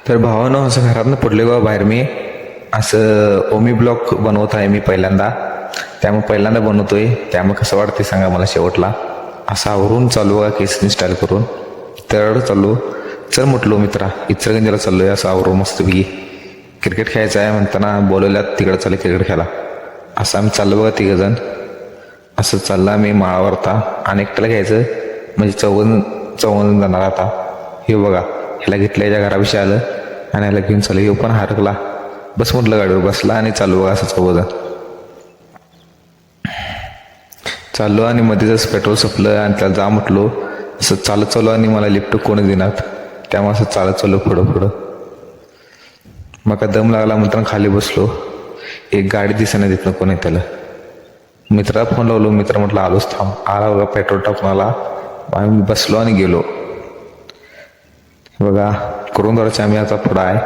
तर भावानं असं घरातनं पडले बा बाहेर मी असं ओमी ब्लॉक बनवत आहे मी पहिल्यांदा. त्यामुळे पहिल्यांदा बनवतोय, त्यामुळे कसं वाटते सांगा मला शेवटला. असं आवरून चालू बघा केसनी स्टाईल करून. तर चालू चल म्हटलो मित्रा इचलकरंजीला चाललोय असं आवरून मस्तपैकी. क्रिकेट खेळायचं आहे म्हणताना बोलवल्यात तिकडं चाललं क्रिकेट खेळायला. असं आम्ही चाललो बघा तिघंजण. असं चाललं आम्ही माळावरता आणि एकट्याला घ्यायचं म्हणजे चौघन जाणार आता. हे बघा ह्याला घेतलं याच्या घराविषयी आलं आणि ह्याला घेऊन चालू. हे पण हरकला. बस म्हटलं गाडीवर बसला आणि चालू बघा असं चौघजण चाललो. आणि मध्येच पेट्रोल संपलं आणि त्याला जा म्हटलो. असं चालत चालू आणि मला लिफ्ट कोण देणार, त्यामुळे असं चालत चालू पुढं. मग का दम लागला म्हणताना खाली बसलो. एक गाडी दिसेना तिथनं कोणी त्याला. मित्राला फोन लावलो. मित्र म्हटलं आलोच थांब. आला बघा पेट्रोल टाकून आला. आम्ही बसलो आणि गेलो. बघा करून थोडाच्या आम्ही आता पुढं आहे.